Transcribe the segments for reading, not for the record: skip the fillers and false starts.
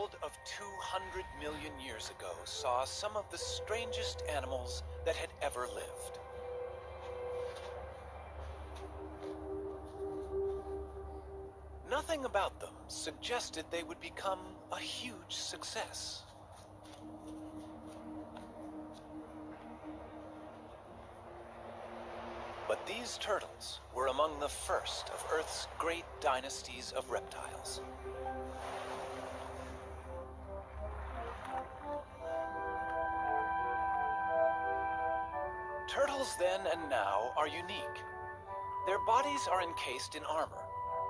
world of 200 million years ago saw some of the strangest animals that had ever lived. Nothing about them suggested they would become a huge success. But these turtles were among the first of Earth's great dynasties of reptiles. Turtles then and now are unique. Their bodies are encased in armor,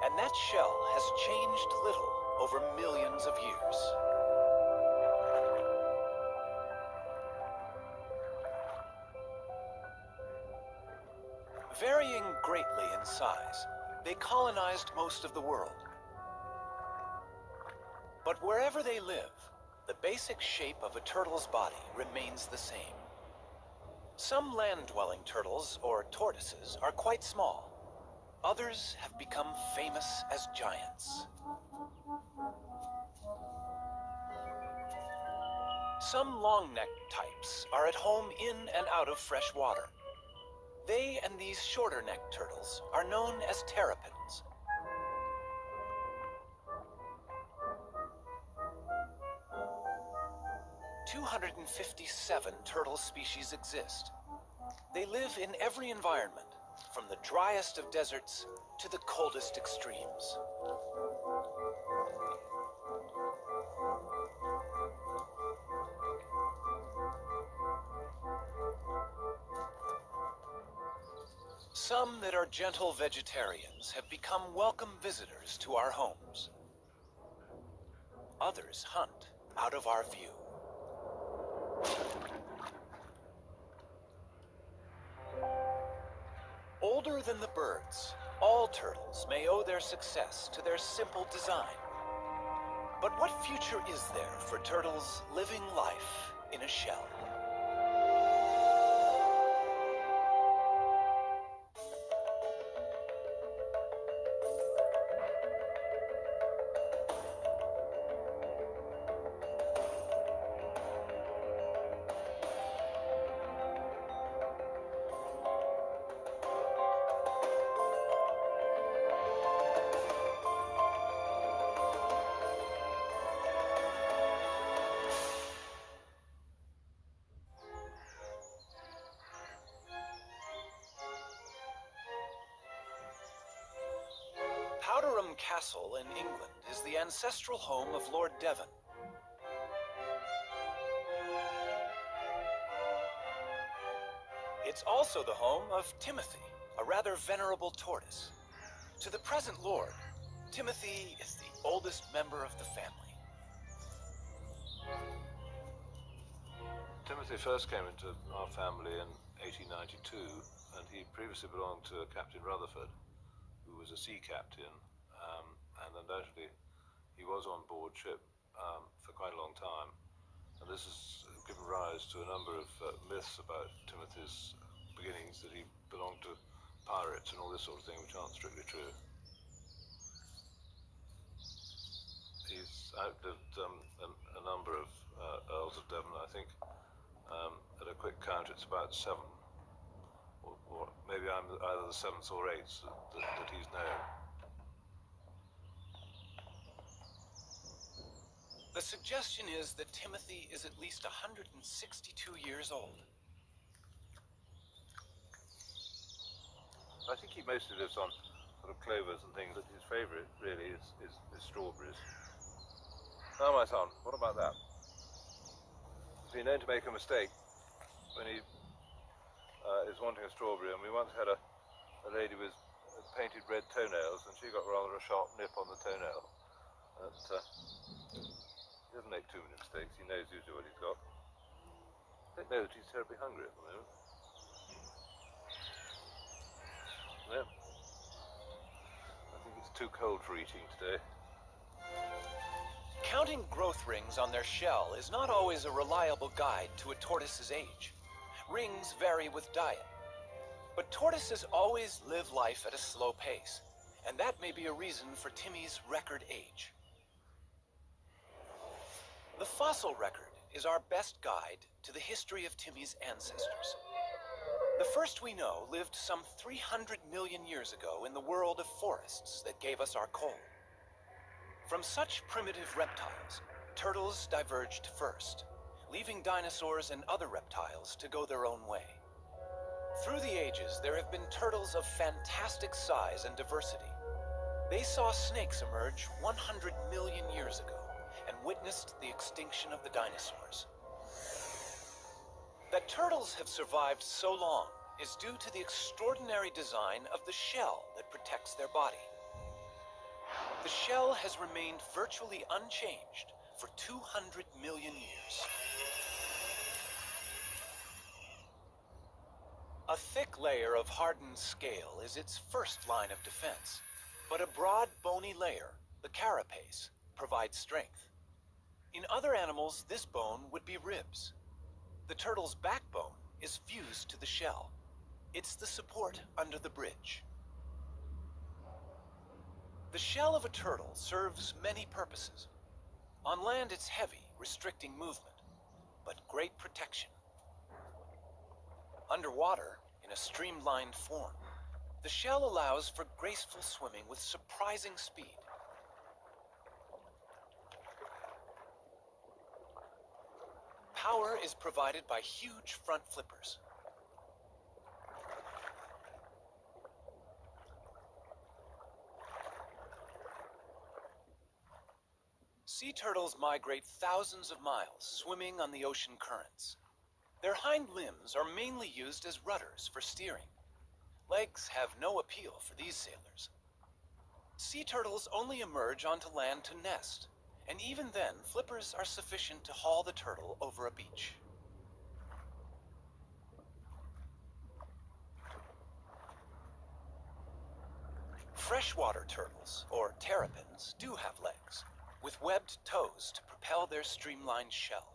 and that shell has changed little over millions of years. Varying greatly in size, they colonized most of the world. But wherever they live, the basic shape of a turtle's body remains the same. Some land-dwelling turtles, or tortoises, are quite small. Others have become famous as giants. Some long-necked types are at home in and out of fresh water. They and these shorter-necked turtles are known as terrapins. "257 turtle species exist. They live in every environment, from the driest of deserts to the coldest extremes. Some that are gentle vegetarians have become welcome visitors to our homes. Others hunt out of our view. Older than the birds, all turtles may owe their success to their simple design. But what future is there for turtles living life in a shell? Powderham Castle in England is the ancestral home of Lord Devon. It's also the home of Timothy, a rather venerable tortoise. To the present lord, Timothy is the oldest member of the family. Timothy first came into our family in 1892, and he previously belonged to Captain Rutherford, who was a sea captain, and undoubtedly he was on board ship for quite a long time. And this has given rise to a number of myths about Timothy's beginnings, that he belonged to pirates and all this sort of thing, which aren't strictly true. He's outlived a number of Earls of Devon. I think at a quick count it's about 7, or maybe I'm either the 7th or 8th that he's known. The suggestion is that Timothy is at least 162 years old. I think he mostly lives on sort of clovers and things, but his favourite really is strawberries. Now, my son, what about that? He's been known to make a mistake when he is wanting a strawberry, and we once had a lady with painted red toenails, and she got rather a sharp nip on the toenail. But, he doesn't make too many mistakes. He knows usually what he's got. I don't know that he's terribly hungry at the moment. No. I think it's too cold for eating today. Counting growth rings on their shell is not always a reliable guide to a tortoise's age. Rings vary with diet. But tortoises always live life at a slow pace, and that may be a reason for Timmy's record age. The fossil record is our best guide to the history of Timmy's ancestors. The first we know lived some 300 million years ago in the world of forests that gave us our coal. From such primitive reptiles, turtles diverged first, leaving dinosaurs and other reptiles to go their own way. Through the ages, there have been turtles of fantastic size and diversity. They saw snakes emerge 100 million years ago and witnessed the extinction of the dinosaurs. That turtles have survived so long is due to the extraordinary design of the shell that protects their body. The shell has remained virtually unchanged for 200 million years. A thick layer of hardened scale is its first line of defense, but a broad bony layer, the carapace, provides strength. In other animals, this bone would be ribs. The turtle's backbone is fused to the shell. It's the support under the bridge. The shell of a turtle serves many purposes. On land, it's heavy, restricting movement, but great protection. Underwater, in a streamlined form, the shell allows for graceful swimming with surprising speed. Power is provided by huge front flippers. Sea turtles migrate thousands of miles, swimming on the ocean currents. Their hind limbs are mainly used as rudders for steering. Legs have no appeal for these sailors. Sea turtles only emerge onto land to nest, and even then, flippers are sufficient to haul the turtle over a beach. Freshwater turtles, or terrapins, do have legs, with webbed toes to propel their streamlined shell.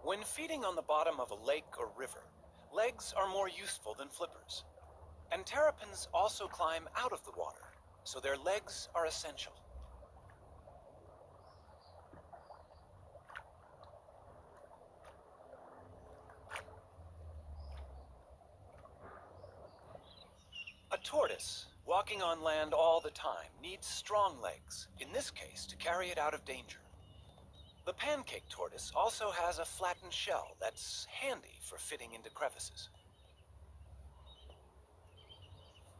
When feeding on the bottom of a lake or river, legs are more useful than flippers. And terrapins also climb out of the water, so their legs are essential. A tortoise, walking on land all the time, needs strong legs, in this case to carry it out of danger. The pancake tortoise also has a flattened shell that's handy for fitting into crevices.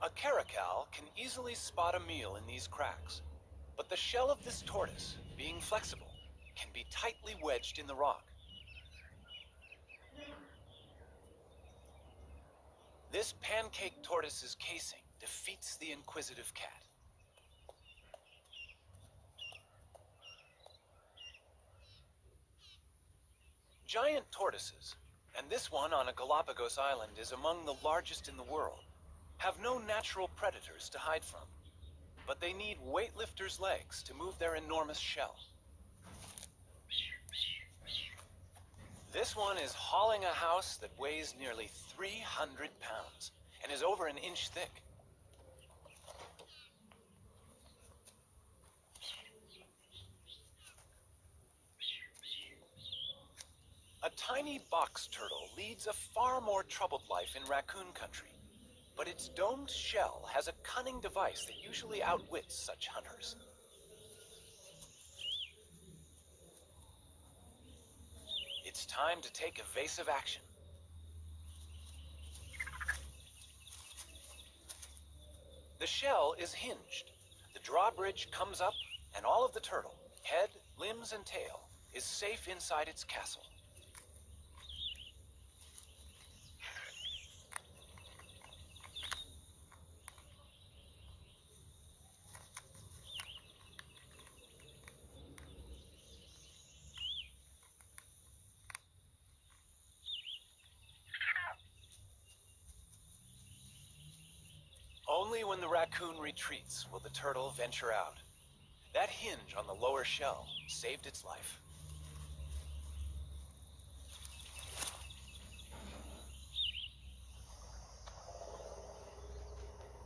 A caracal can easily spot a meal in these cracks, but the shell of this tortoise, being flexible, can be tightly wedged in the rock. This pancake tortoise's casing defeats the inquisitive cat. Giant tortoises, and this one on a Galapagos island is among the largest in the world, have no natural predators to hide from, but they need weightlifters' legs to move their enormous shell. This one is hauling a house that weighs nearly 300 pounds and is over an inch thick. A tiny box turtle leads a far more troubled life in raccoon country, but its domed shell has a cunning device that usually outwits such hunters. It's time to take evasive action. The shell is hinged. The drawbridge comes up, and all of the turtle, head, limbs, and tail, is safe inside its castle. Only when the raccoon retreats will the turtle venture out. That hinge on the lower shell saved its life.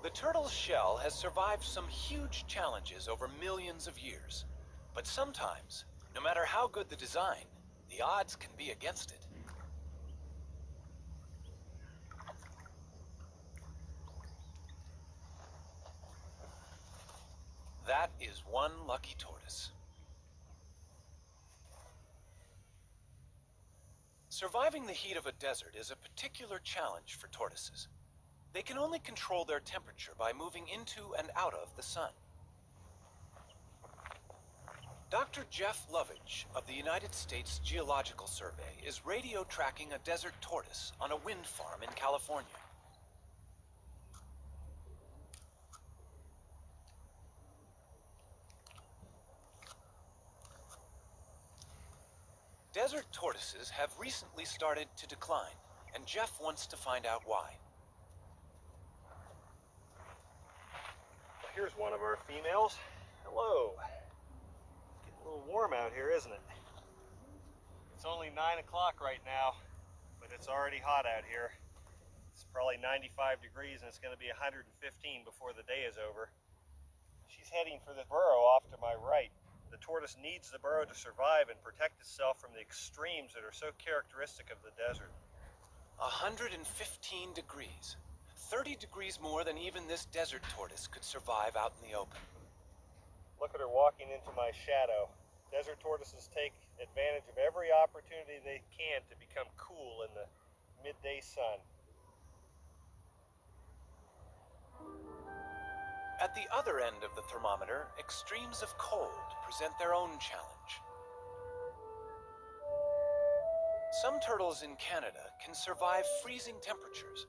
The turtle's shell has survived some huge challenges over millions of years. But sometimes, no matter how good the design, the odds can be against it. That is one lucky tortoise. Surviving the heat of a desert is a particular challenge for tortoises. They can only control their temperature by moving into and out of the sun. Dr. Jeff Lovage of the United States Geological Survey is radio tracking a desert tortoise on a wind farm in California. Desert tortoises have recently started to decline, and Jeff wants to find out why. Here's one of our females. Hello. Getting a little warm out here, isn't it? It's only 9 o'clock right now, but it's already hot out here. It's probably 95 degrees and it's going to be 115 before the day is over. She's heading for the burrow off to my right. The tortoise needs the burrow to survive and protect itself from the extremes that are so characteristic of the desert. 115 degrees. 30 degrees more than even this desert tortoise could survive out in the open. Look at her walking into my shadow. Desert tortoises take advantage of every opportunity they can to become cool in the midday sun. At the other end of the thermometer, extremes of cold present their own challenge. Some turtles in Canada can survive freezing temperatures.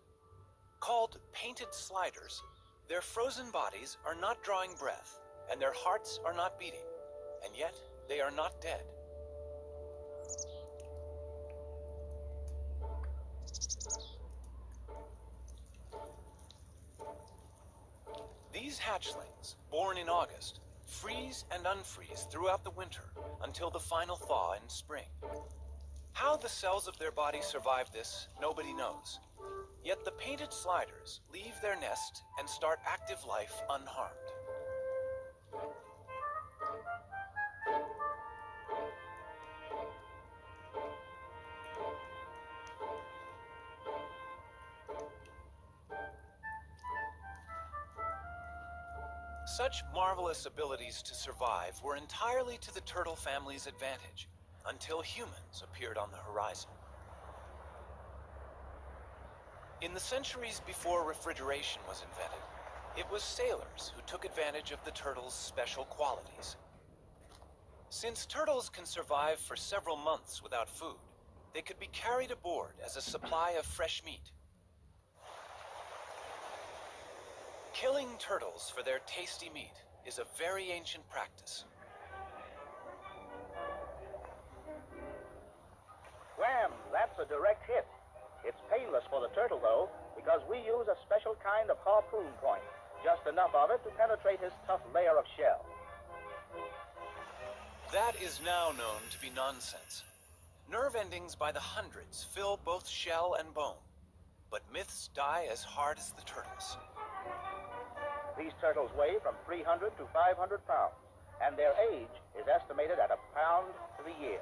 Called painted sliders, their frozen bodies are not drawing breath, and their hearts are not beating, and yet they are not dead. These hatchlings, born in August, freeze and unfreeze throughout the winter until the final thaw in spring. How the cells of their body survive this, nobody knows. Yet the painted sliders leave their nest and start active life unharmed. Such marvelous abilities to survive were entirely to the turtle family's advantage, until humans appeared on the horizon. In the centuries before refrigeration was invented, it was sailors who took advantage of the turtle's special qualities. Since turtles can survive for several months without food, they could be carried aboard as a supply of fresh meat. Killing turtles for their tasty meat is a very ancient practice. Wham! That's a direct hit. It's painless for the turtle, though, because we use a special kind of harpoon point, just enough of it to penetrate his tough layer of shell. That is now known to be nonsense. Nerve endings by the hundreds fill both shell and bone, but myths die as hard as the turtles. These turtles weigh from 300 to 500 pounds, and their age is estimated at a pound to the year.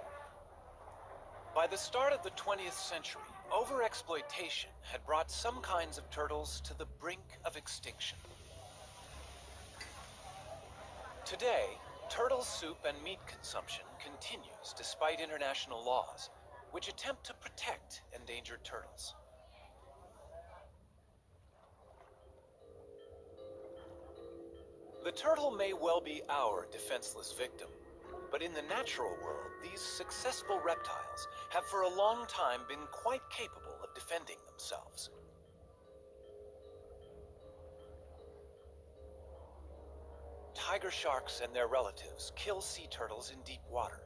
By the start of the 20th century, overexploitation had brought some kinds of turtles to the brink of extinction. Today, turtle soup and meat consumption continues despite international laws, which attempt to protect endangered turtles. The turtle may well be our defenseless victim, but in the natural world, these successful reptiles have for a long time been quite capable of defending themselves. Tiger sharks and their relatives kill sea turtles in deep water.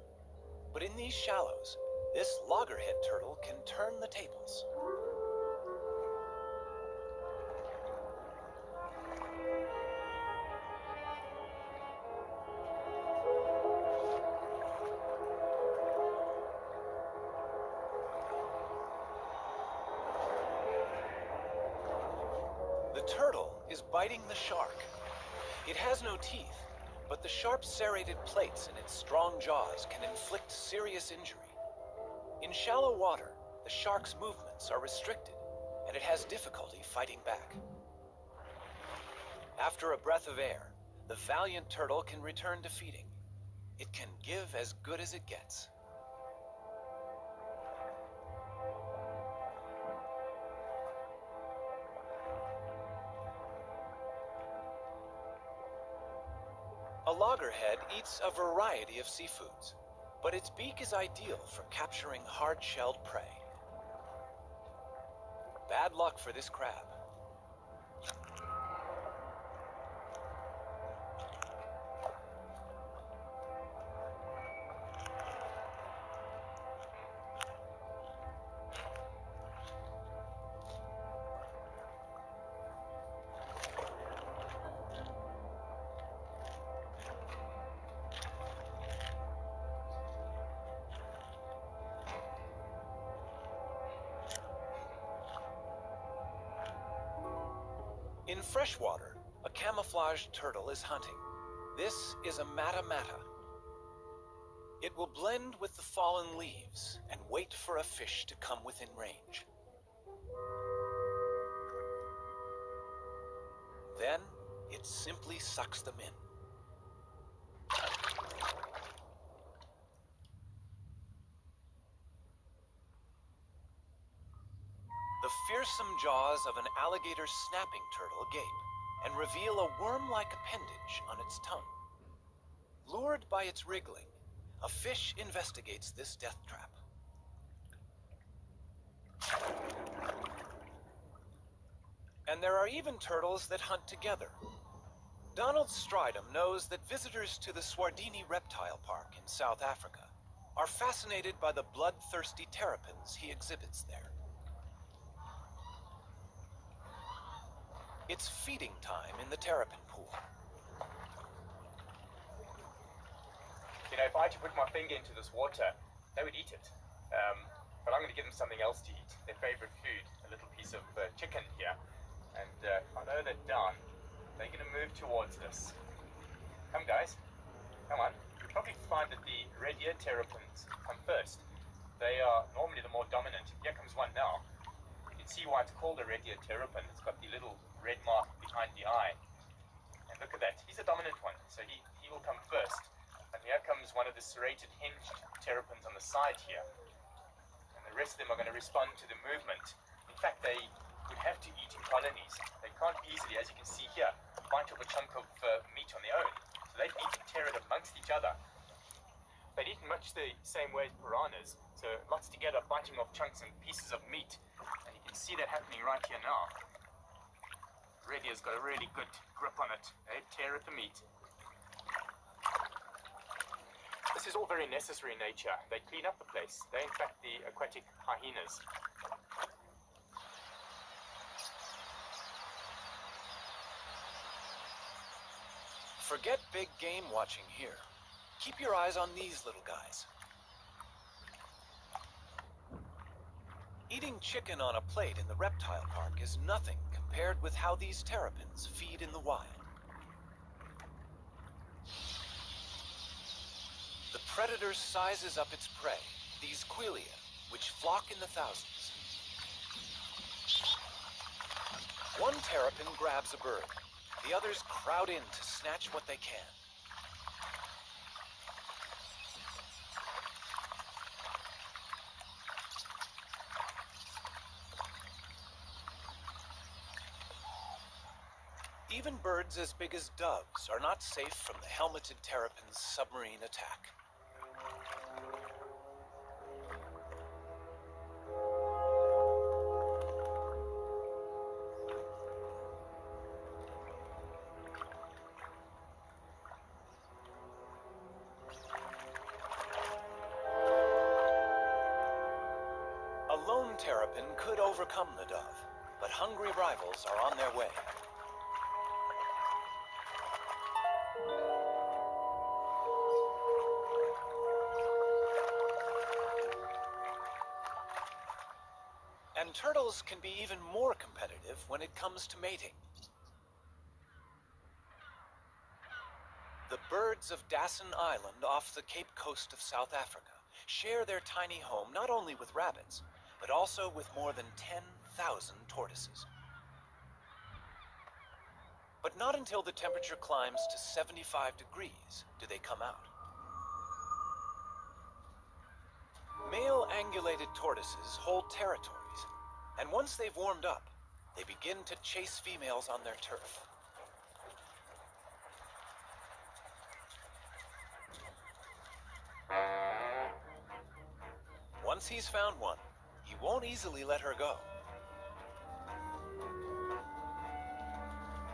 But in these shallows, this loggerhead turtle can turn the tables. The turtle is is biting the shark. It has no teeth, but the sharp serrated plates in its strong jaws can inflict serious injury. In shallow water, the shark's movements are restricted, and it has difficulty fighting back. After a breath of air, the valiant turtle can return to feeding. It can give as good as it gets. A loggerhead eats a variety of seafoods, but its beak is ideal for capturing hard-shelled prey. Bad luck for this crab. In freshwater, a camouflaged turtle is hunting. This is a mata-mata. It will blend with the fallen leaves and wait for a fish to come within range. Then, it simply sucks them in. The fearsome jaws of an alligator snapping turtle gape and reveal a worm-like appendage on its tongue. Lured by its wriggling, a fish investigates this death trap. And there are even turtles that hunt together. Donald Stridham knows that visitors to the Swardini Reptile Park in South Africa are fascinated by the bloodthirsty terrapins he exhibits there. It's feeding time in the terrapin pool. You know, if I had to put my finger into this water, they would eat it. But I'm going to give them something else to eat, their favorite food, a little piece of chicken here. And I know they're done. They're going to move towards us. Come, guys. Come on. You'll probably find that the red ear terrapins come first. They are normally the more dominant. Here comes one now. You can see why it's called a red ear terrapin. It's got the little red mark behind the eye. And look at that. He's a dominant one, so he will come first. And here comes one of the serrated hinged terrapins on the side here. And the rest of them are going to respond to the movement. In fact, they would have to eat in colonies. They can't easily, as you can see here, bite off a chunk of meat on their own. So they'd eat and tear it amongst each other. They'd eat much the same way as piranhas. So lots together, biting off chunks and pieces of meat. And you can see that happening right here now. Red ear's got a really good grip on it. They tear at the meat. This is all very necessary in nature. They clean up the place. They're in fact the aquatic hyenas. Forget big game watching here. Keep your eyes on these little guys. Eating chicken on a plate in the reptile park is nothing compared with how these terrapins feed in the wild. The predator sizes up its prey, these quelea, which flock in the thousands. One terrapin grabs a bird. The others crowd in to snatch what they can. Even birds as big as doves are not safe from the helmeted terrapin's submarine attack. A lone terrapin could overcome the dove, but hungry rivals are on their way. And turtles can be even more competitive when it comes to mating. birds of Dassin Island off the Cape Coast of South Africa share their tiny home not only with rabbits, but also with more than 10,000 tortoises. But not until the temperature climbs to 75 degrees do they come out. Male angulated tortoises hold territories, and once they've warmed up, they begin to chase females on their turf. Once he's found one, he won't easily let her go.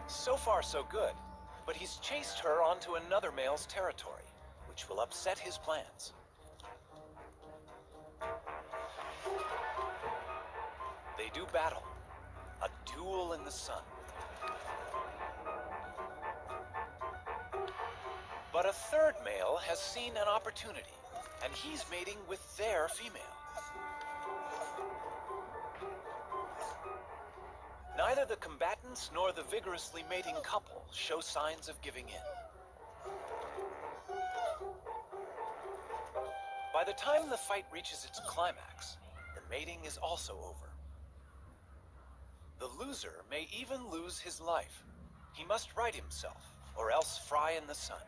So far, so good, but he's chased her onto another male's territory, which will upset his plans. They do battle, a duel in the sun. But a third male has seen an opportunity, and he's mating with their female. Neither the combatants nor the vigorously mating couple show signs of giving in. By the time the fight reaches its climax, the mating is also over. The loser may even lose his life. He must right himself, or else fry in the sun.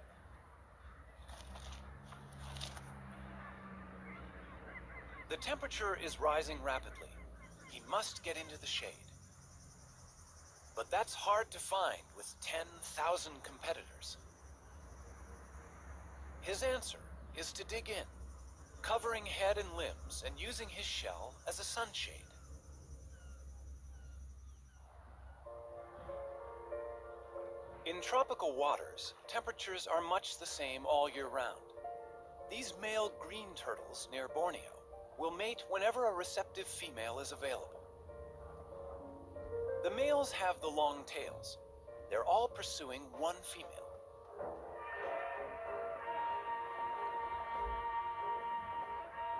The temperature is rising rapidly. He must get into the shade. But that's hard to find with 10,000 competitors. His answer is to dig in, covering head and limbs and using his shell as a sunshade. In tropical waters, temperatures are much the same all year round. These male green turtles near Borneo will mate whenever a receptive female is available. The males have the long tails. They're all pursuing one female.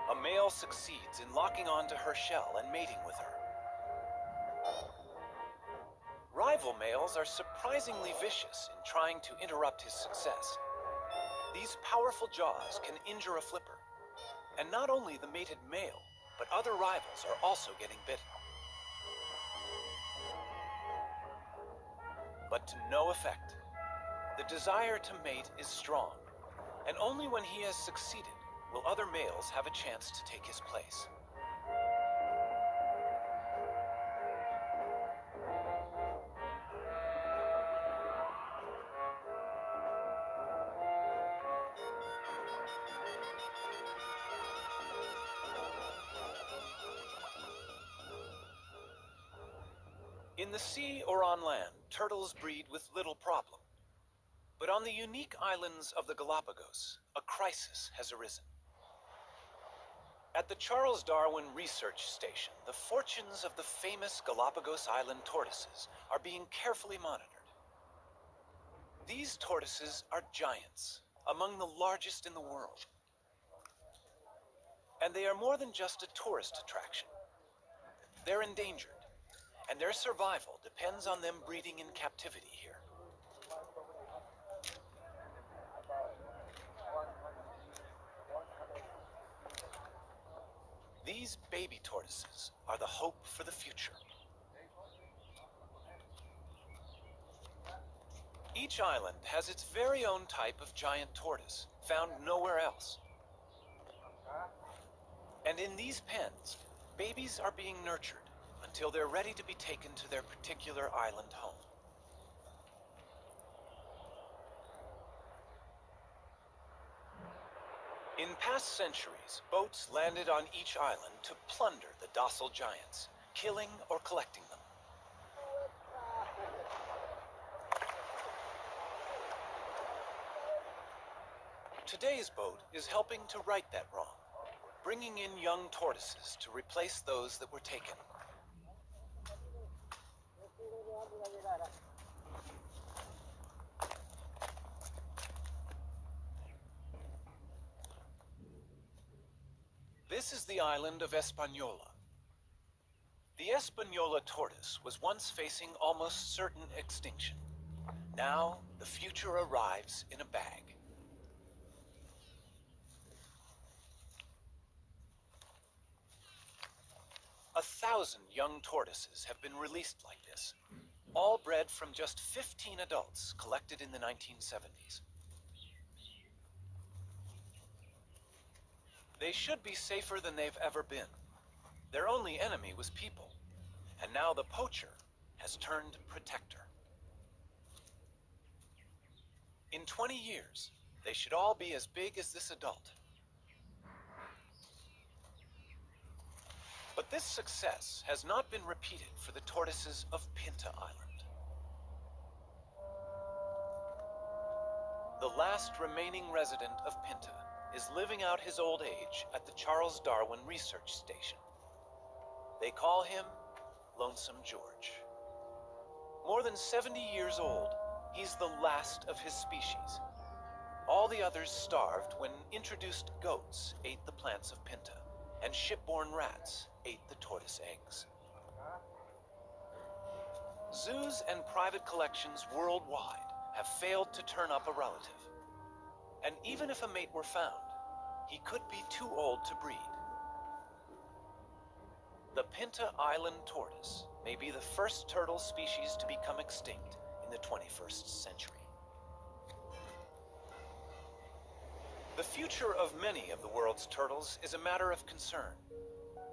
A male succeeds in locking onto her shell and mating with her. Rival males are surprisingly vicious in trying to interrupt his success. These powerful jaws can injure a flipper. And not only the mated male, but other rivals are also getting bitten. But to no effect. The desire to mate is strong, and only when he has succeeded will other males have a chance to take his place. In the sea or on land, turtles breed with little problem. But on the unique islands of the Galapagos, a crisis has arisen. At the Charles Darwin Research Station, the fortunes of the famous Galapagos Island tortoises are being carefully monitored. These tortoises are giants, among the largest in the world. And they are more than just a tourist attraction. They're endangered, and their survival depends on them breeding in captivity here. These baby tortoises are the hope for the future. Each island has its very own type of giant tortoise, found nowhere else. And in these pens, babies are being nurtured until they're ready to be taken to their particular island home. In past centuries, boats landed on each island to plunder the docile giants, killing or collecting them. Today's boat is helping to right that wrong, bringing in young tortoises to replace those that were taken. This is the island of Hispaniola. The Hispaniola tortoise was once facing almost certain extinction. Now, the future arrives in a bag. 1,000 young tortoises have been released like this, all bred from just 15 adults collected in the 1970s. They should be safer than they've ever been. Their only enemy was people, and now the poacher has turned protector. In 20 years, they should all be as big as this adult. But this success has not been repeated for the tortoises of Pinta Island. The last remaining resident of Pinta is living out his old age at the Charles Darwin Research Station. They call him Lonesome George. More than 70 years old, he's the last of his species. All the others starved when introduced goats ate the plants of Pinta, and shipborne rats ate the tortoise eggs. Zoos and private collections worldwide have failed to turn up a relative. And even if a mate were found, he could be too old to breed. The Pinta Island tortoise may be the first turtle species to become extinct in the 21st century. The future of many of the world's turtles is a matter of concern.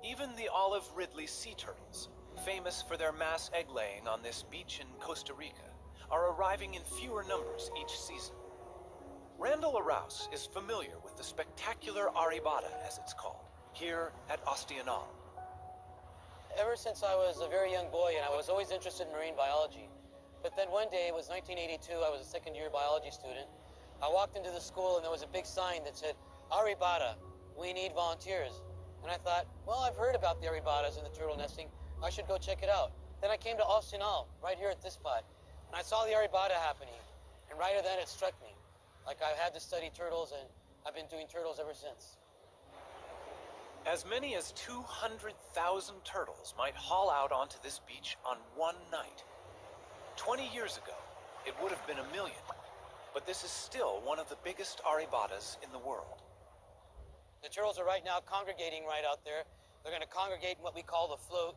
Even the olive ridley sea turtles, famous for their mass egg-laying on this beach in Costa Rica, are arriving in fewer numbers each season. Randall Arouse is familiar with the spectacular aribata, as it's called, here at Osteonal. Ever since I was a very young boy, and I was always interested in marine biology. But then one day, it was 1982, I was a second-year biology student. I walked into the school and there was a big sign that said, "Aribata, we need volunteers." And I thought, well, I've heard about the aribatas and the turtle nesting. I should go check it out. Then I came to Osteonal, right here at this spot, and I saw the aribata happening. And right then it struck me, like I had to study turtles, and I've been doing turtles ever since. As many as 200,000 turtles might haul out onto this beach on one night. 20 years ago, it would have been 1 million, but this is still one of the biggest aribatas in the world. The turtles are right now congregating right out there. They're going to congregate in what we call the float,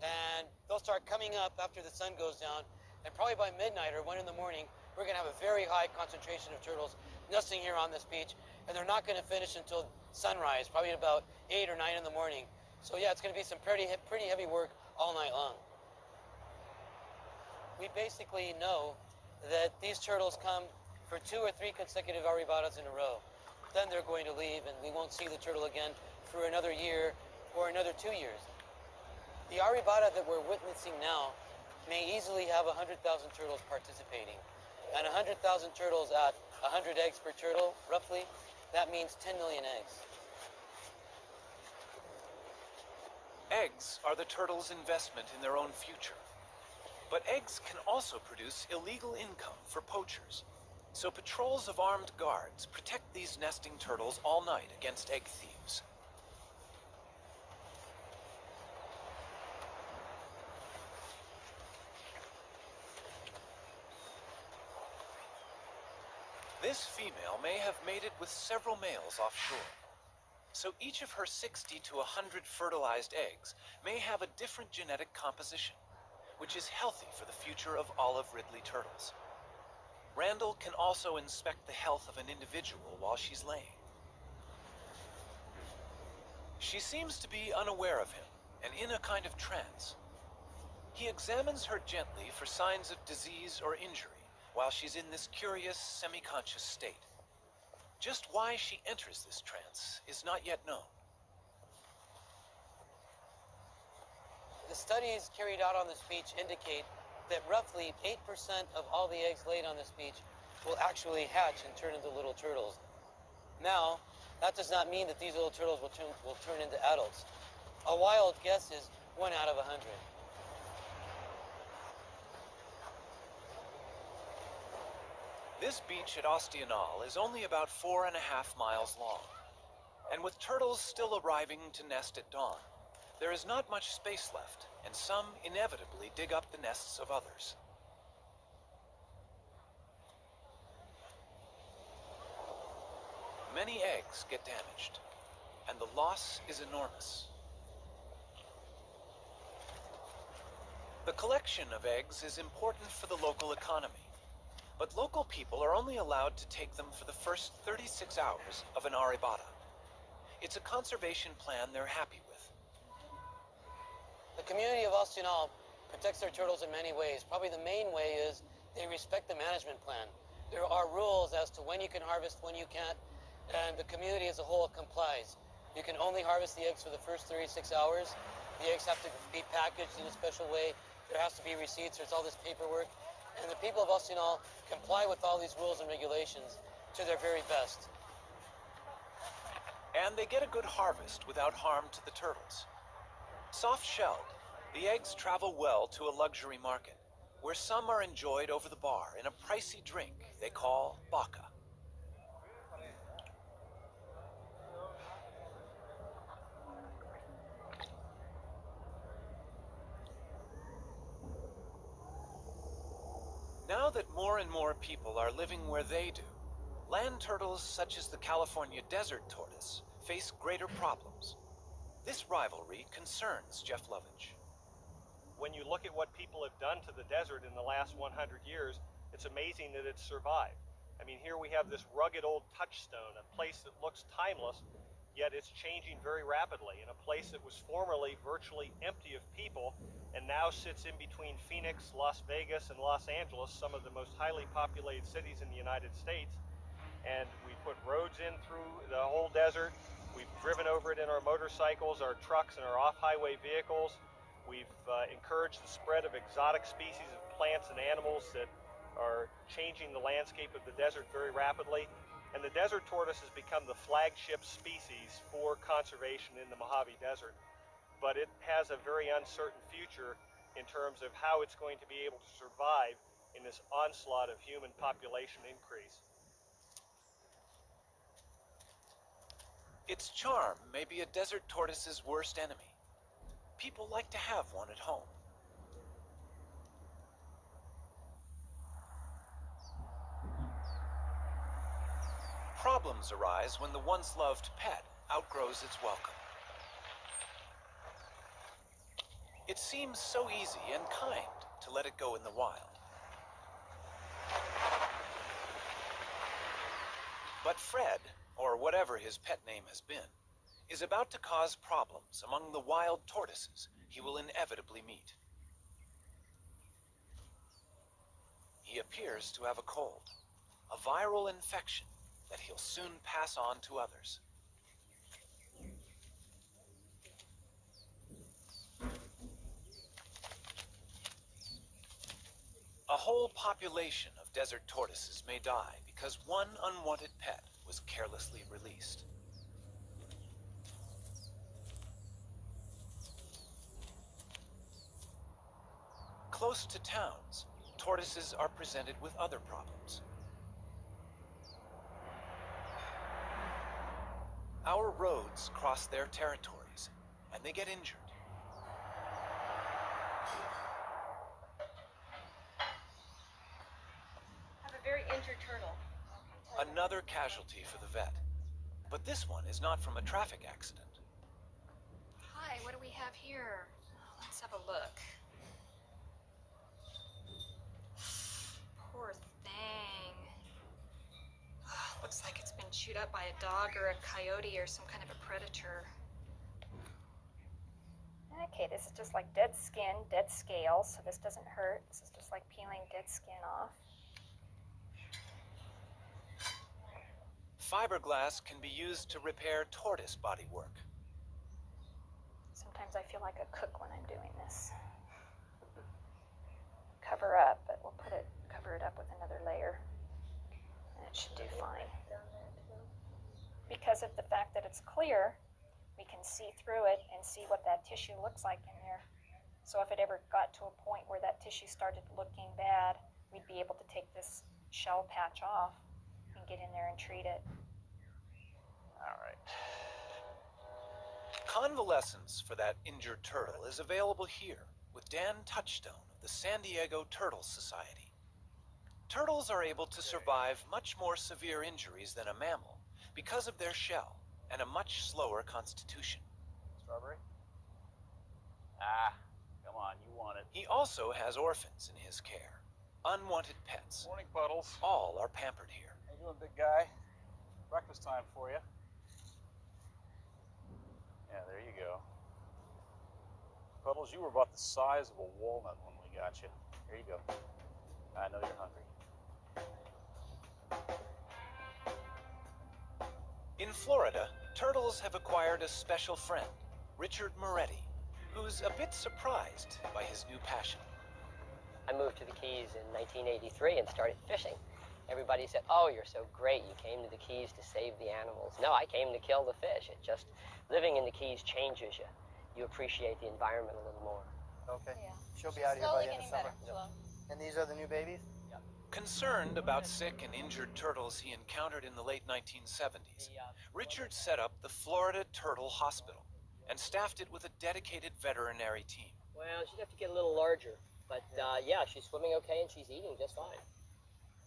and they'll start coming up after the sun goes down, and probably by midnight or 1 in the morning, we're going to have a very high concentration of turtles nesting here on this beach, and they're not going to finish until sunrise, probably about 8 or 9 in the morning. So yeah, it's going to be some pretty heavy work all night long. We basically know that these turtles come for 2 or 3 consecutive aribatas in a row. Then they're going to leave, and we won't see the turtle again for another year or another 2 years. The aribata that we're witnessing now may easily have 100,000 turtles participating. And 100,000 turtles at 100 eggs per turtle, roughly, that means 10 million eggs. Eggs are the turtles' investment in their own future. But eggs can also produce illegal income for poachers. So patrols of armed guards protect these nesting turtles all night against egg thieves. This female may have mated with several males offshore. So each of her 60 to 100 fertilized eggs may have a different genetic composition, which is healthy for the future of olive ridley turtles. Randall can also inspect the health of an individual while she's laying. She seems to be unaware of him and in a kind of trance. He examines her gently for signs of disease or injury while she's in this curious, semi-conscious state. Just why she enters this trance is not yet known. The studies carried out on this beach indicate that roughly 8% of all the eggs laid on this beach will actually hatch and turn into little turtles. Now, that does not mean that these little turtles will turn into adults. A wild guess is 1 out of 100. This beach at Osteonal is only about 4.5 miles long. And with turtles still arriving to nest at dawn, there is not much space left, and some inevitably dig up the nests of others. Many eggs get damaged, and the loss is enormous. The collection of eggs is important for the local economy, but local people are only allowed to take them for the first 36 hours of an arribada. It's a conservation plan they're happy with. The community of Ostional protects their turtles in many ways. Probably the main way is they respect the management plan. There are rules as to when you can harvest, when you can't, and the community as a whole complies. You can only harvest the eggs for the first 36 hours. The eggs have to be packaged in a special way. There has to be receipts. There's all this paperwork. And the people of Ostional comply with all these rules and regulations to their very best. And they get a good harvest without harm to the turtles. Soft-shelled, the eggs travel well to a luxury market, where some are enjoyed over the bar in a pricey drink they call baka. Now that more and more people are living where they do, land turtles such as the California desert tortoise face greater problems. This rivalry concerns Jeff Lovich. When you look at what people have done to the desert in the last 100 years, it's amazing that it's survived. I mean, here we have this rugged old touchstone, a place that looks timeless, yet it's changing very rapidly, in a place that was formerly virtually empty of people and now sits in between Phoenix, Las Vegas, and Los Angeles, some of the most highly populated cities in the United States. And we put roads in through the whole desert. We've driven over it in our motorcycles, our trucks, and our off-highway vehicles. We've encouraged the spread of exotic species of plants and animals that are changing the landscape of the desert very rapidly. And the desert tortoise has become the flagship species for conservation in the Mojave Desert. But it has a very uncertain future in terms of how it's going to be able to survive in this onslaught of human population increase. Its charm may be a desert tortoise's worst enemy. People like to have one at home. Problems arise when the once loved pet outgrows its welcome. It seems so easy and kind to let it go in the wild. But Fred, or whatever his pet name has been, is about to cause problems among the wild tortoises he will inevitably meet. He appears to have a cold, a viral infection that he'll soon pass on to others. A whole population of desert tortoises may die because one unwanted pet was carelessly released. Close to towns, tortoises are presented with other problems. Our roads cross their territories, and they get injured. I have a very injured turtle. Another casualty for the vet. But this one is not from a traffic accident. Hi, what do we have here? Let's have a look. Poor thing. Looks like it's been chewed up by a dog or a coyote or some kind of a predator. Okay, this is just like dead skin, dead scales, so this doesn't hurt. This is just like peeling dead skin off. Fiberglass can be used to repair tortoise bodywork. Sometimes I feel like a cook when I'm doing this. Cover up, but we'll cover it up with another layer, and it should do fine. Because of the fact that it's clear, we can see through it and see what that tissue looks like in there. So if it ever got to a point where that tissue started looking bad, we'd be able to take this shell patch off and get in there and treat it. All right. Convalescence for that injured turtle is available here with Dan Touchstone of the San Diego Turtle Society. Turtles are able to survive much more severe injuries than a mammal because of their shell and a much slower constitution. Strawberry? Come on, you want it. He also has orphans in his care. Unwanted pets. Morning, Puddles. All are pampered here. How you doing, big guy? Breakfast time for you. Yeah, there you go. Puddles, you were about the size of a walnut when we got you. Here you go. I know you're hungry. In Florida, turtles have acquired a special friend, Richard Moretti, who's a bit surprised by his new passion. I moved to the Keys in 1983 and started fishing. Everybody said, "Oh, you're so great. You came to the Keys to save the animals." No, I came to kill the fish. It just, living in the Keys changes you. You appreciate the environment a little more. Okay. Yeah. She'll be out here by the end of summer. Slow. And these are the new babies? Concerned about sick and injured turtles he encountered in the late 1970s, Richard set up the Florida Turtle Hospital and staffed it with a dedicated veterinary team. Well, she'd have to get a little larger. But yeah, she's swimming okay and she's eating just fine.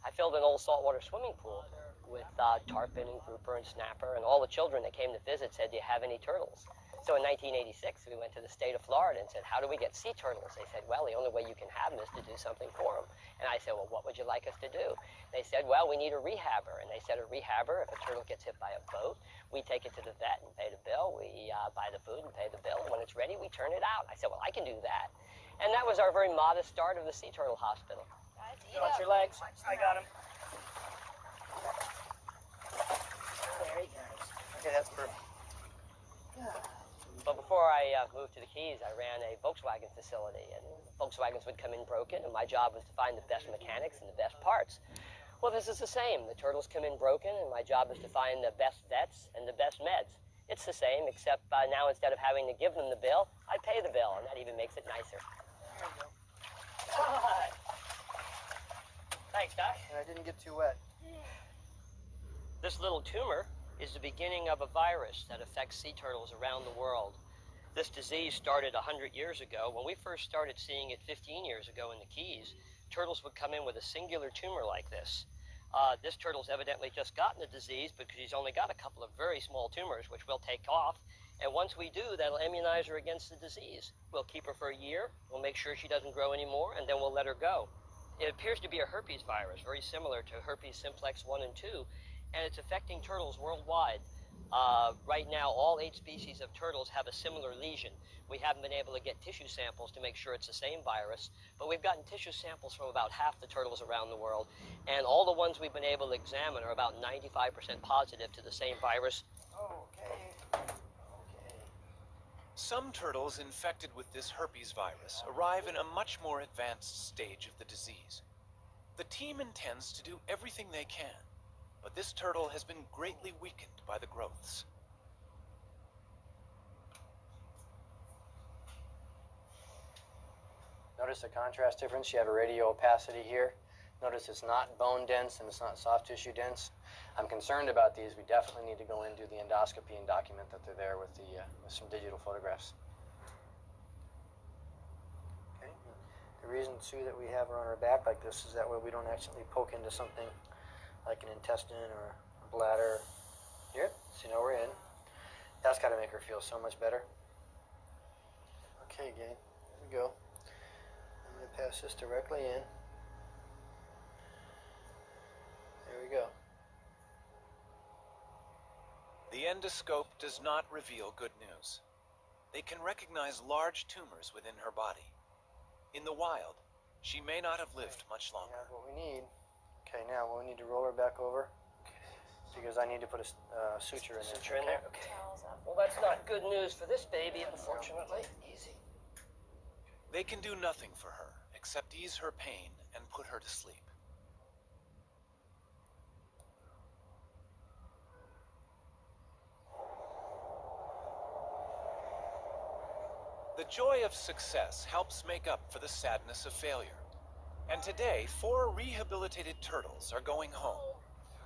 I filled an old saltwater swimming pool with tarpon and grouper and snapper, and all the children that came to visit said, "Do you have any turtles?" So in 1986, we went to the state of Florida and said, "How do we get sea turtles?" They said, "Well, the only way you can have them is to do something for them." And I said, "Well, what would you like us to do?" They said, "Well, we need a rehabber." And they said, "A rehabber, if a turtle gets hit by a boat, we take it to the vet and pay the bill. We buy the food and pay the bill. And when it's ready, we turn it out." I said, "Well, I can do that." And that was our very modest start of the Sea Turtle Hospital. Guys, Watch your legs. I got him. There he goes. Okay, that's perfect. But before I moved to the Keys, I ran a Volkswagen facility, and Volkswagens would come in broken, and my job was to find the best mechanics and the best parts. Well, this is the same. The turtles come in broken, and my job is to find the best vets and the best meds. It's the same, except now instead of having to give them the bill, I pay the bill, and that even makes it nicer. There you go. Hi. Thanks, Doc. And I didn't get too wet. This little tumor is the beginning of a virus that affects sea turtles around the world. This disease started 100 years ago. When we first started seeing it 15 years ago in the Keys, turtles would come in with a singular tumor like this. This turtle's evidently just gotten the disease because he's only got a couple of very small tumors, which we'll take off. And once we do, that'll immunize her against the disease. We'll keep her for a year, we'll make sure she doesn't grow anymore, and then we'll let her go. It appears to be a herpes virus, very similar to herpes simplex 1 and 2, and it's affecting turtles worldwide. Right now, all 8 species of turtles have a similar lesion. We haven't been able to get tissue samples to make sure it's the same virus, but we've gotten tissue samples from about half the turtles around the world, and all the ones we've been able to examine are about 95% positive to the same virus. Okay. Some turtles infected with this herpes virus arrive in a much more advanced stage of the disease. The team intends to do everything they can, but this turtle has been greatly weakened by the growths. Notice the contrast difference. You have a radial opacity here. Notice it's not bone dense and it's not soft tissue dense. I'm concerned about these. We definitely need to go in, do the endoscopy, and document that they're there with with some digital photographs. Okay. The reason too that we have her on her back like this is that way we don't accidentally poke into something like an intestine or a bladder. Here, so now we're in. That's got to make her feel so much better. Okay, gang, here we go. I'm going to pass this directly in. There we go. The endoscope does not reveal good news. They can recognize large tumors within her body. In the wild, she may not have lived much longer. That's what we need. Okay, now we need to roll her back over because I need to put a suture in there. Suture in there? Okay. Well, that's not good news for this baby, unfortunately. Easy. They can do nothing for her except ease her pain and put her to sleep. The joy of success helps make up for the sadness of failure. And today, 4 rehabilitated turtles are going home.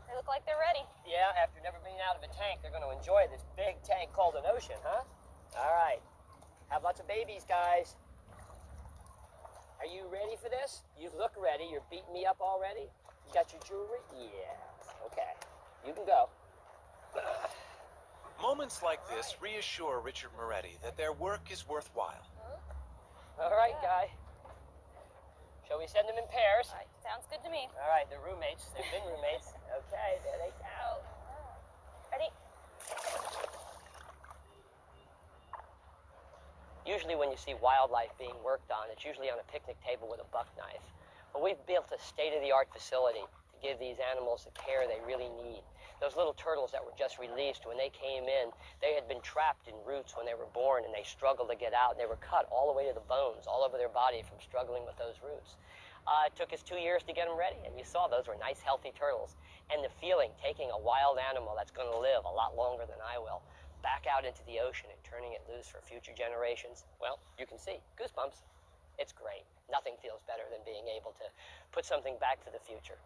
They look like they're ready. Yeah, after never being out of a tank, they're going to enjoy this big tank called an ocean, huh? All right. Have lots of babies, guys. Are you ready for this? You look ready. You're beating me up already? You got your jewelry? Yes. Okay. You can go. Moments like this reassure Richard Moretti that their work is worthwhile. All right, Guy. Shall we send them in pairs? All right, sounds good to me. All right, they're roommates. They've been roommates. Okay, there they go. Ready? Usually when you see wildlife being worked on, it's usually on a picnic table with a buck knife. But we've built a state-of-the-art facility to give these animals the care they really need. Those little turtles that were just released, when they came in, they had been trapped in roots when they were born, and they struggled to get out. They were cut all the way to the bones, all over their body from struggling with those roots. It took us 2 years to get them ready, and you saw those were nice, healthy turtles. And the feeling, taking a wild animal that's going to live a lot longer than I will, back out into the ocean and turning it loose for future generations, well, you can see, goosebumps. It's great. Nothing feels better than being able to put something back to the future.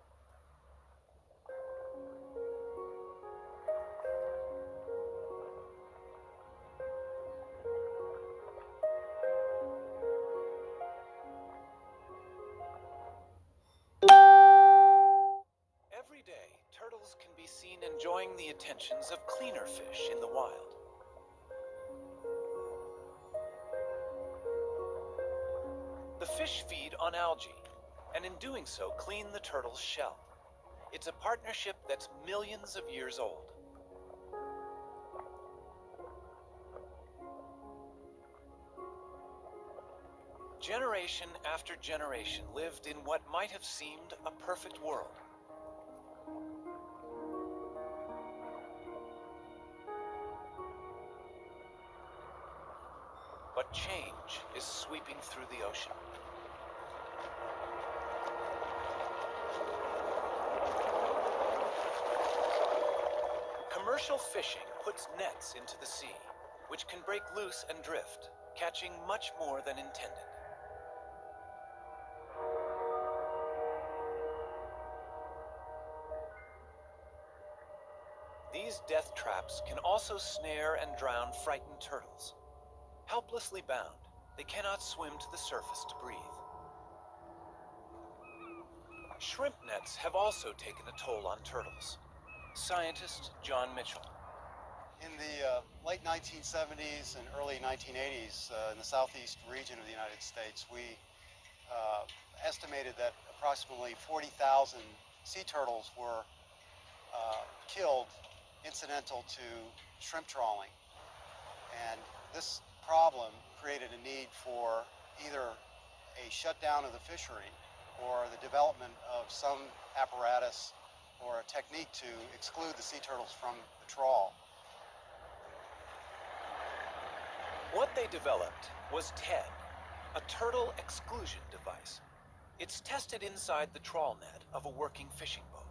Every day, turtles can be seen enjoying the attentions of cleaner fish in the wild. The fish feed on algae, and in doing so, clean the turtle's shell. It's a partnership that's millions of years old. Generation after generation lived in what might have seemed a perfect world. But change is sweeping through the ocean. Commercial fishing puts nets into the sea, which can break loose and drift, catching much more than intended. These death traps can also snare and drown frightened turtles. Helplessly bound, they cannot swim to the surface to breathe. Shrimp nets have also taken a toll on turtles. Scientist John Mitchell. In the late 1970s and early 1980s, in the southeast region of the United States, we estimated that approximately 40,000 sea turtles were killed incidental to shrimp trawling. And this problem created a need for either a shutdown of the fishery or the development of some apparatus or a technique to exclude the sea turtles from the trawl. What they developed was TED, a turtle exclusion device. It's tested inside the trawl net of a working fishing boat.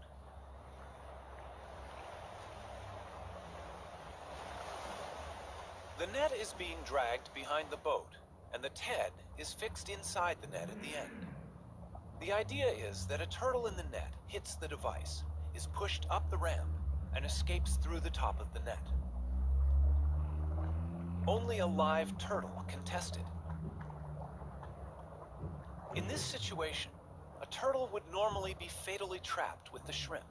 The net is being dragged behind the boat, and the TED is fixed inside the net at the end. The idea is that a turtle in the net hits the device, is pushed up the ramp, and escapes through the top of the net. Only a live turtle can test it. In this situation, a turtle would normally be fatally trapped with the shrimp.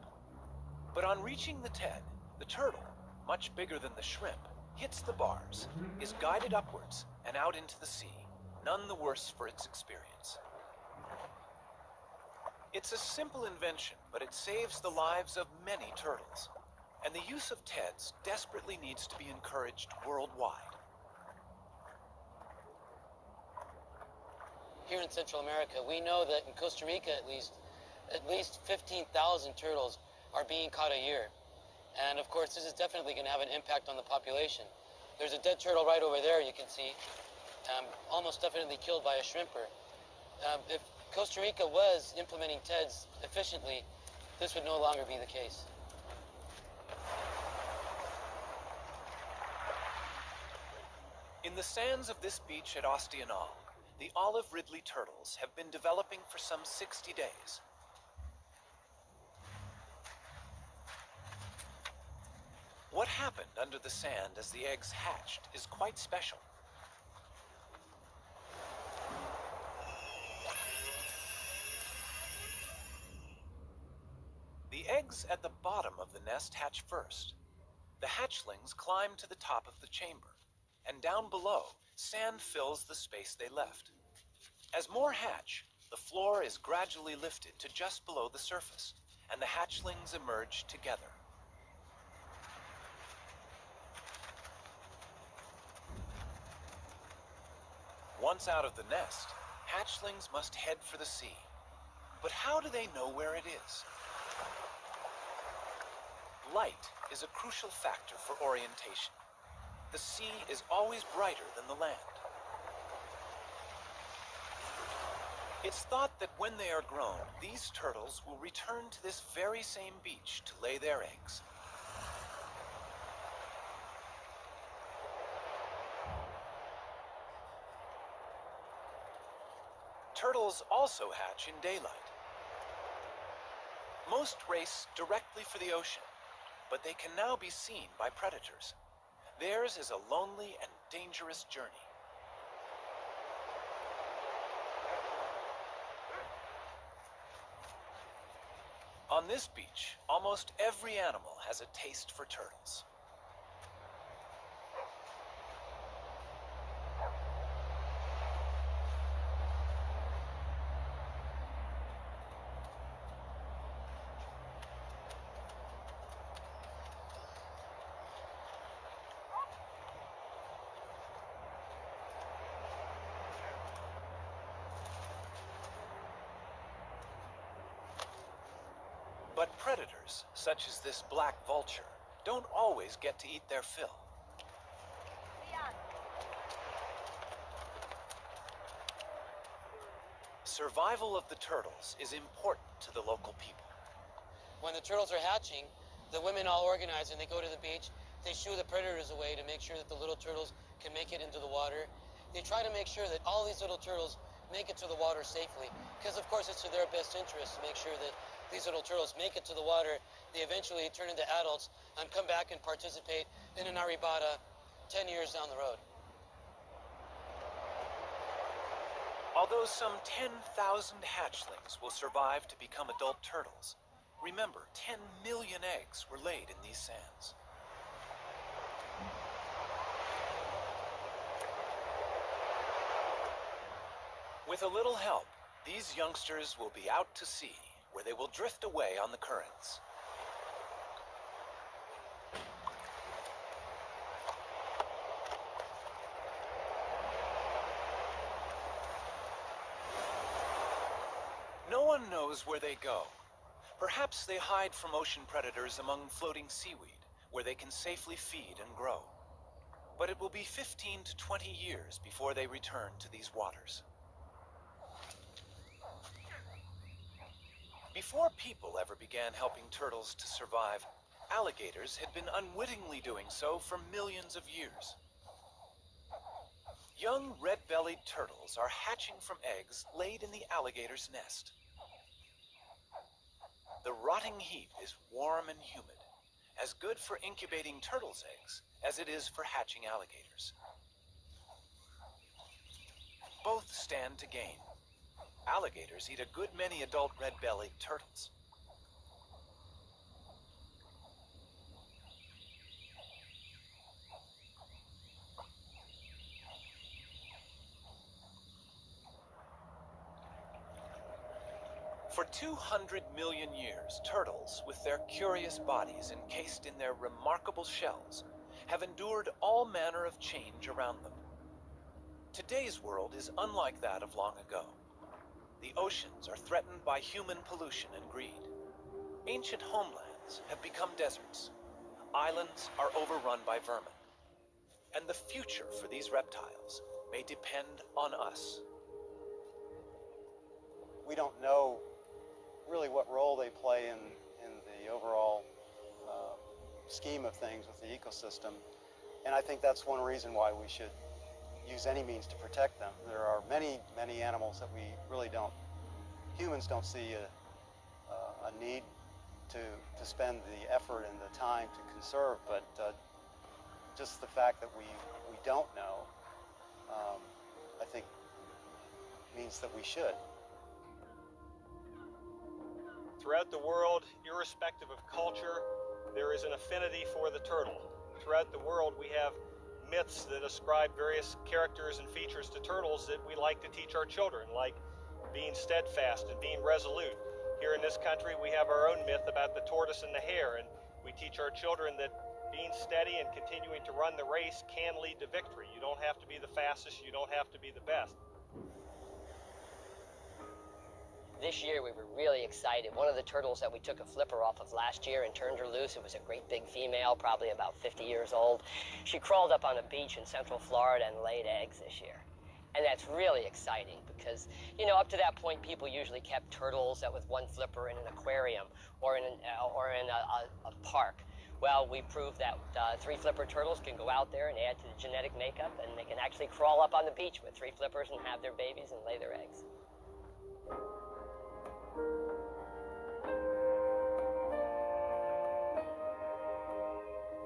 But on reaching the TED, the turtle, much bigger than the shrimp, hits the bars, is guided upwards and out into the sea, none the worse for its experience. It's a simple invention, but it saves the lives of many turtles. And the use of TEDs desperately needs to be encouraged worldwide. Here in Central America, we know that in Costa Rica at least 15,000 turtles are being caught a year. And of course, this is definitely going to have an impact on the population. There's a dead turtle right over there, you can see, almost definitely killed by a shrimper. If Costa Rica was implementing TEDs efficiently, this would no longer be the case. In the sands of this beach at Ostianal, the olive ridley turtles have been developing for some 60 days. What happened under the sand as the eggs hatched is quite special. The eggs at the bottom of the nest hatch first. The hatchlings climb to the top of the chamber, and down below, sand fills the space they left. As more hatch, the floor is gradually lifted to just below the surface, and the hatchlings emerge together. Once out of the nest, hatchlings must head for the sea. But how do they know where it is? Light is a crucial factor for orientation. The sea is always brighter than the land. It's thought that when they are grown, these turtles will return to this very same beach to lay their eggs. Turtles also hatch in daylight. Most race directly for the ocean, but they can now be seen by predators. Theirs is a lonely and dangerous journey. On this beach, almost every animal has a taste for turtles. But predators, such as this black vulture, don't always get to eat their fill. Survival of the turtles is important to the local people. When the turtles are hatching, the women all organize and they go to the beach. They shoo the predators away to make sure that the little turtles can make it into the water. They try to make sure that all these little turtles make it to the water safely, because of course it's to their best interest to make sure that these little turtles make it to the water. They eventually turn into adults and come back and participate in an arribada 10 years down the road. Although some 10,000 hatchlings will survive to become adult turtles, remember 10 million eggs were laid in these sands. With a little help, these youngsters will be out to sea, where they will drift away on the currents. No one knows where they go. Perhaps they hide from ocean predators among floating seaweed, where they can safely feed and grow. But it will be 15 to 20 years before they return to these waters. Before people ever began helping turtles to survive, alligators had been unwittingly doing so for millions of years. Young red-bellied turtles are hatching from eggs laid in the alligator's nest. The rotting heap is warm and humid, as good for incubating turtles' eggs as it is for hatching alligators. Both stand to gain. Alligators eat a good many adult red-bellied turtles. For 200 million years, turtles, with their curious bodies encased in their remarkable shells, have endured all manner of change around them. Today's world is unlike that of long ago. The oceans are threatened by human pollution and greed. Ancient homelands have become deserts. Islands are overrun by vermin. And the future for these reptiles may depend on us. We don't know really what role they play in the overall scheme of things with the ecosystem. And I think that's one reason why we should use any means to protect them. There are many, many animals that we really don't, humans don't see a need to spend the effort and the time to conserve, but just the fact that we don't know, I think means that we should. Throughout the world, irrespective of culture, there is an affinity for the turtle. Throughout the world, we have myths that ascribe various characters and features to turtles that we like to teach our children, like being steadfast and being resolute. Here in this country, we have our own myth about the tortoise and the hare, and we teach our children that being steady and continuing to run the race can lead to victory. You don't have to be the fastest, you don't have to be the best. This year we were really excited. One of the turtles that we took a flipper off of last year and turned her loose, it was a great big female, probably about 50 years old. She crawled up on a beach in Central Florida and laid eggs this year. And that's really exciting because, you know, up to that point, people usually kept turtles that with one flipper in an aquarium or in a park. Well, we proved that 3 flipper turtles can go out there and add to the genetic makeup, and they can actually crawl up on the beach with 3 flippers and have their babies and lay their eggs.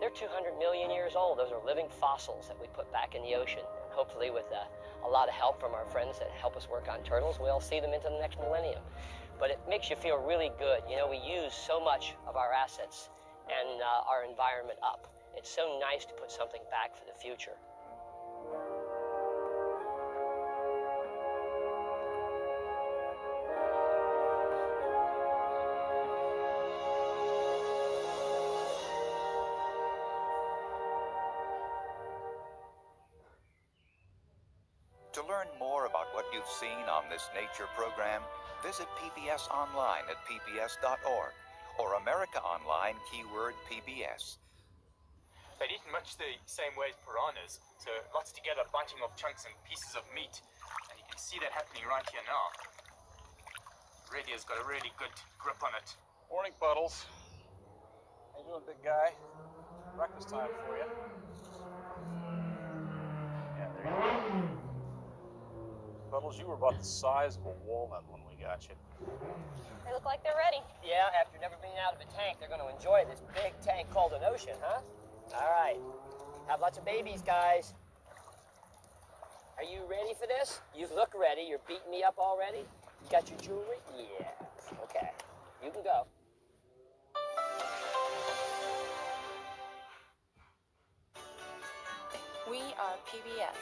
They're 200 million years old. Those are living fossils that we put back in the ocean. And hopefully with a lot of help from our friends that help us work on turtles, we'll see them into the next millennium. But it makes you feel really good. You know, we use so much of our assets and our environment up. It's so nice to put something back for the future. To learn more about what you've seen on this nature program, visit PBS online at pbs.org or America Online keyword PBS. They'd eat much the same way as piranhas, so lots together, biting off chunks and pieces of meat. And you can see that happening right here now. Radio's got a really good grip on it. Morning, Puddles. How you doing, big guy? Breakfast time for you. Yeah, there you go. Puddles, you were about the size of a walnut when we got you. They look like they're ready. Yeah, after never being out of a tank, they're going to enjoy this big tank called an ocean, huh? All right. Have lots of babies, guys. Are you ready for this? You look ready. You're beating me up already? You got your jewelry? Yeah. Okay. You can go. We are PBS.